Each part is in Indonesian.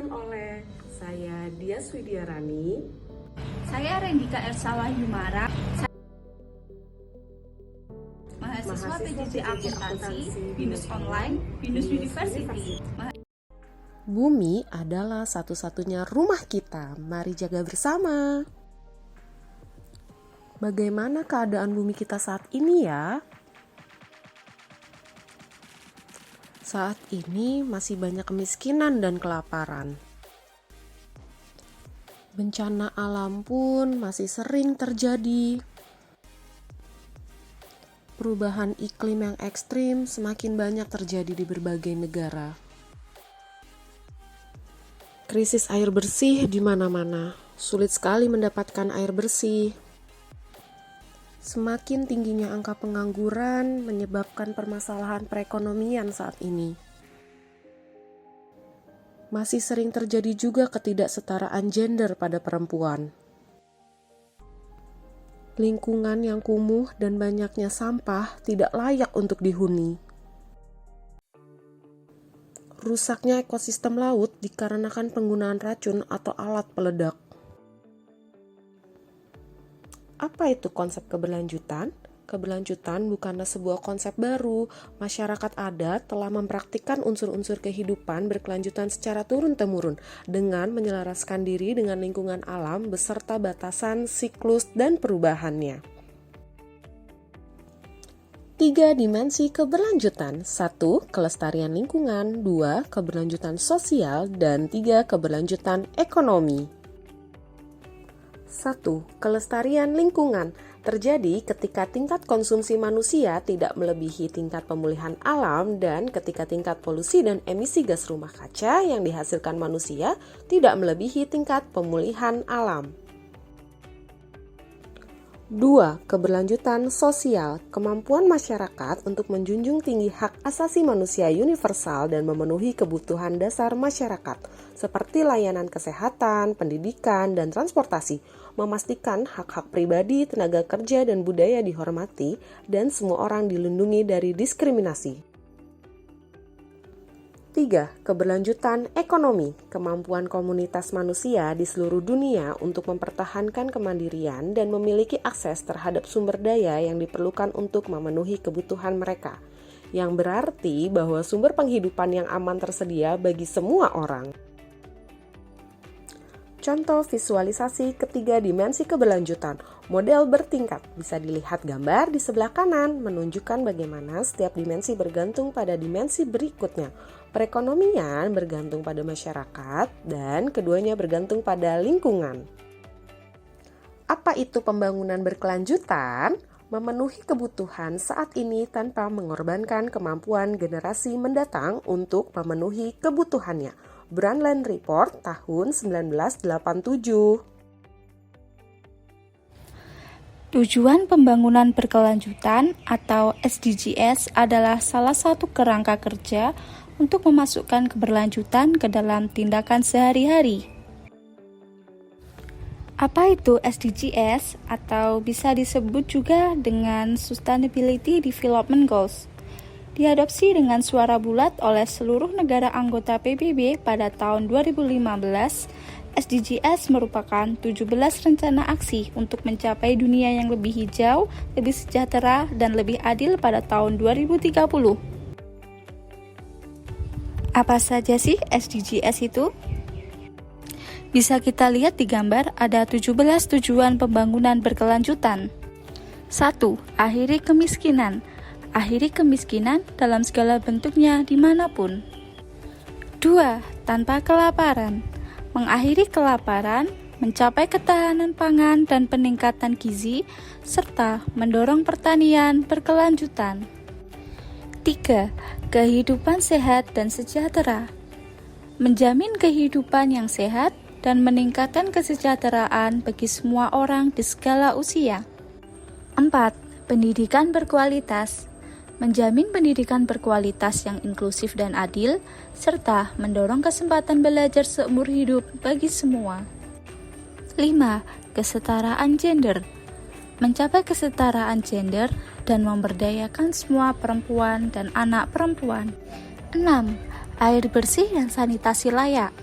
dibacakan oleh saya Dias Widiarani. Saya Rendika Ersawa Yumara, mahasiswa PJJ Akuntansi, BINUS Online, BINUS University. Bumi adalah satu-satunya rumah kita, mari jaga bersama. Bagaimana keadaan bumi kita saat ini ya? Saat ini masih banyak kemiskinan dan kelaparan. Bencana alam pun masih sering terjadi. Perubahan iklim yang ekstrim semakin banyak terjadi di berbagai negara. Krisis air bersih di mana-mana. Sulit sekali mendapatkan air bersih. Semakin tingginya angka pengangguran menyebabkan permasalahan perekonomian saat ini. Masih sering terjadi juga ketidaksetaraan gender pada perempuan. Lingkungan yang kumuh dan banyaknya sampah tidak layak untuk dihuni. Rusaknya ekosistem laut dikarenakan penggunaan racun atau alat peledak. Apa itu konsep keberlanjutan? Keberlanjutan bukanlah sebuah konsep baru. Masyarakat adat telah mempraktikkan unsur-unsur kehidupan berkelanjutan secara turun-temurun dengan menyelaraskan diri dengan lingkungan alam beserta batasan, siklus, dan perubahannya. 3 dimensi keberlanjutan. 1. Kelestarian lingkungan. 2. Keberlanjutan sosial. Dan 3. Keberlanjutan ekonomi. 1. Kelestarian lingkungan terjadi ketika tingkat konsumsi manusia tidak melebihi tingkat pemulihan alam dan ketika tingkat polusi dan emisi gas rumah kaca yang dihasilkan manusia tidak melebihi tingkat pemulihan alam. 2. Keberlanjutan sosial, kemampuan masyarakat untuk menjunjung tinggi hak asasi manusia universal dan memenuhi kebutuhan dasar masyarakat, seperti layanan kesehatan, pendidikan, dan transportasi, memastikan hak-hak pribadi, tenaga kerja, dan budaya dihormati, dan semua orang dilindungi dari diskriminasi. 3. Keberlanjutan ekonomi, kemampuan komunitas manusia di seluruh dunia untuk mempertahankan kemandirian dan memiliki akses terhadap sumber daya yang diperlukan untuk memenuhi kebutuhan mereka, yang berarti bahwa sumber penghidupan yang aman tersedia bagi semua orang. Contoh visualisasi ketiga dimensi keberlanjutan, model bertingkat. Bisa dilihat gambar di sebelah kanan, menunjukkan bagaimana setiap dimensi bergantung pada dimensi berikutnya. Perekonomian bergantung pada masyarakat, dan keduanya bergantung pada lingkungan. Apa itu pembangunan berkelanjutan? Memenuhi kebutuhan saat ini tanpa mengorbankan kemampuan generasi mendatang untuk memenuhi kebutuhannya. Brundtland Report tahun 1987. Tujuan pembangunan berkelanjutan atau SDGs adalah salah satu kerangka kerja untuk memasukkan keberlanjutan ke dalam tindakan sehari-hari. Apa itu SDGs atau bisa disebut juga dengan Sustainability Development Goals? Diadopsi dengan suara bulat oleh seluruh negara anggota PBB pada tahun 2015, SDGs merupakan 17 rencana aksi untuk mencapai dunia yang lebih hijau, lebih sejahtera, dan lebih adil pada tahun 2030. Apa saja sih SDGs itu? Bisa kita lihat di gambar ada 17 tujuan pembangunan berkelanjutan. 1. Akhiri kemiskinan. Akhiri kemiskinan dalam segala bentuknya dimanapun. 2. Tanpa kelaparan. Mengakhiri kelaparan, mencapai ketahanan pangan dan peningkatan gizi, serta mendorong pertanian berkelanjutan. 3. Kehidupan sehat dan sejahtera. Menjamin kehidupan yang sehat dan meningkatkan kesejahteraan bagi semua orang di segala usia. 4. Pendidikan berkualitas. Menjamin pendidikan berkualitas yang inklusif dan adil, serta mendorong kesempatan belajar seumur hidup bagi semua. 5. Kesetaraan gender. Mencapai kesetaraan gender dan memberdayakan semua perempuan dan anak perempuan. 6. Air bersih dan sanitasi layak.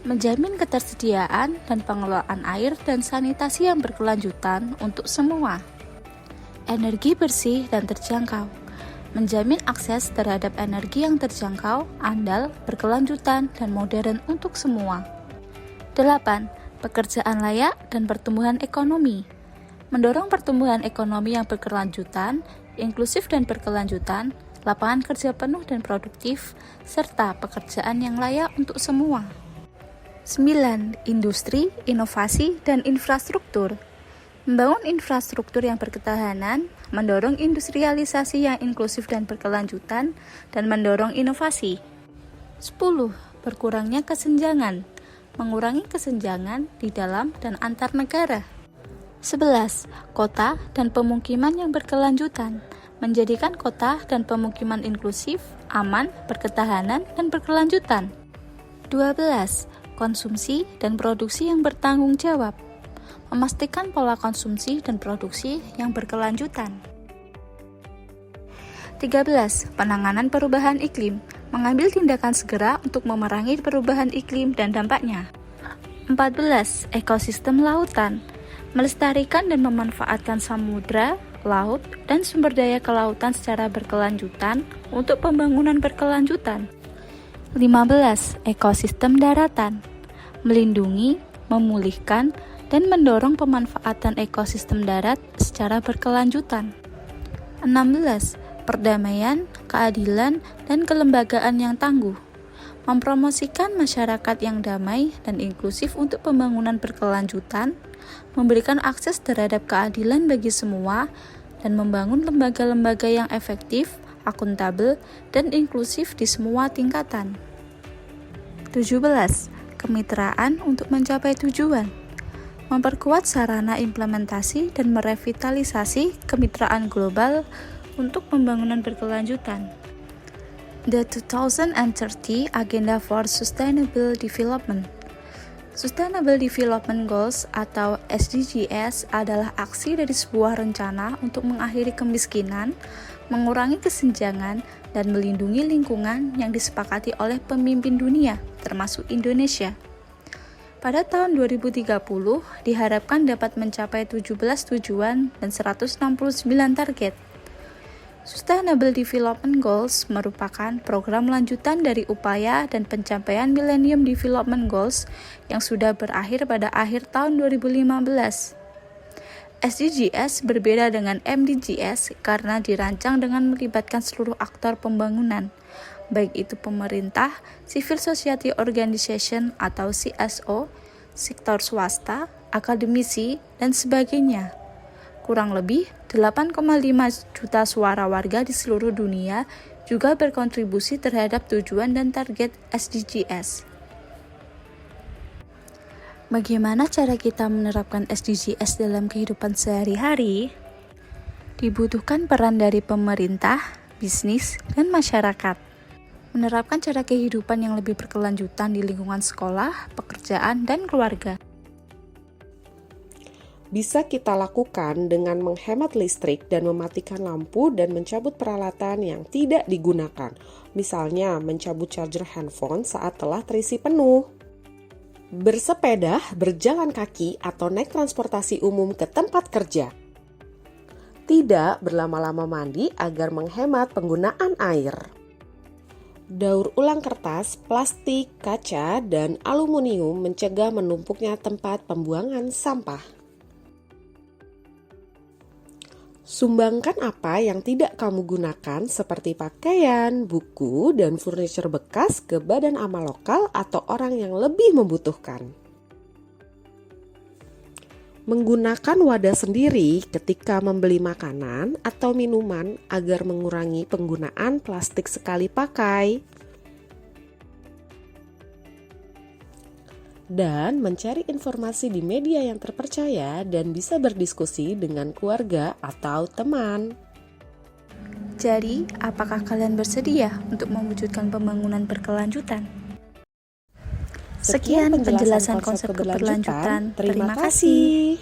menjamin ketersediaan dan pengelolaan air dan sanitasi yang berkelanjutan untuk semua. Energi bersih dan terjangkau, menjamin akses terhadap energi yang terjangkau, andal, berkelanjutan, dan modern untuk semua. 8. Pekerjaan layak dan pertumbuhan ekonomi, mendorong pertumbuhan ekonomi yang berkelanjutan, inklusif dan berkelanjutan, lapangan kerja penuh dan produktif, serta pekerjaan yang layak untuk semua. 9. Industri, inovasi, dan infrastruktur, membangun infrastruktur yang berketahanan, mendorong industrialisasi yang inklusif dan berkelanjutan, dan mendorong inovasi. 10. Berkurangnya kesenjangan, mengurangi kesenjangan di dalam dan antar negara. 11. Kota dan pemukiman yang berkelanjutan, menjadikan kota dan pemukiman inklusif, aman, berketahanan, dan berkelanjutan. 12. Konsumsi dan produksi yang bertanggung jawab, memastikan pola konsumsi dan produksi yang berkelanjutan. 13. Penanganan perubahan iklim, mengambil tindakan segera untuk memerangi perubahan iklim dan dampaknya. 14. Ekosistem lautan, melestarikan dan memanfaatkan samudra, laut, dan sumber daya kelautan secara berkelanjutan untuk pembangunan berkelanjutan. 15. Ekosistem daratan, melindungi, memulihkan, dan mendorong pemanfaatan ekosistem darat secara berkelanjutan. 16. Perdamaian, keadilan, dan kelembagaan yang tangguh, mempromosikan masyarakat yang damai dan inklusif untuk pembangunan berkelanjutan, memberikan akses terhadap keadilan bagi semua, dan membangun lembaga-lembaga yang efektif, akuntabel, dan inklusif di semua tingkatan. 17. Kemitraan untuk mencapai tujuan, memperkuat sarana implementasi dan merevitalisasi kemitraan global untuk pembangunan berkelanjutan. The 2030 Agenda for Sustainable Development. Sustainable Development Goals atau SDGs adalah aksi dari sebuah rencana untuk mengakhiri kemiskinan, mengurangi kesenjangan, dan melindungi lingkungan yang disepakati oleh pemimpin dunia, termasuk Indonesia. Pada tahun 2030, diharapkan dapat mencapai 17 tujuan dan 169 target. Sustainable Development Goals merupakan program lanjutan dari upaya dan pencapaian Millennium Development Goals yang sudah berakhir pada akhir tahun 2015. SDGs berbeda dengan MDGs karena dirancang dengan melibatkan seluruh aktor pembangunan, baik itu pemerintah, civil society organization atau CSO, sektor swasta, akademisi, dan sebagainya. Kurang lebih 8,5 juta suara warga di seluruh dunia juga berkontribusi terhadap tujuan dan target SDGs. Bagaimana cara kita menerapkan SDGs dalam kehidupan sehari-hari? Dibutuhkan peran dari pemerintah, bisnis, dan masyarakat. Menerapkan cara kehidupan yang lebih berkelanjutan di lingkungan sekolah, pekerjaan, dan keluarga. Bisa kita lakukan dengan menghemat listrik dan mematikan lampu dan mencabut peralatan yang tidak digunakan. Misalnya, mencabut charger handphone saat telah terisi penuh. Bersepeda, berjalan kaki, atau naik transportasi umum ke tempat kerja. Tidak berlama-lama mandi agar menghemat penggunaan air. Daur ulang kertas, plastik, kaca, dan aluminium mencegah menumpuknya tempat pembuangan sampah. Sumbangkan apa yang tidak kamu gunakan seperti pakaian, buku, dan furniture bekas ke badan amal lokal atau orang yang lebih membutuhkan. Menggunakan wadah sendiri ketika membeli makanan atau minuman agar mengurangi penggunaan plastik sekali pakai. Dan mencari informasi di media yang terpercaya dan bisa berdiskusi dengan keluarga atau teman. Jadi, apakah kalian bersedia untuk mewujudkan pembangunan berkelanjutan? Sekian penjelasan konsep keberlanjutan. Terima kasih.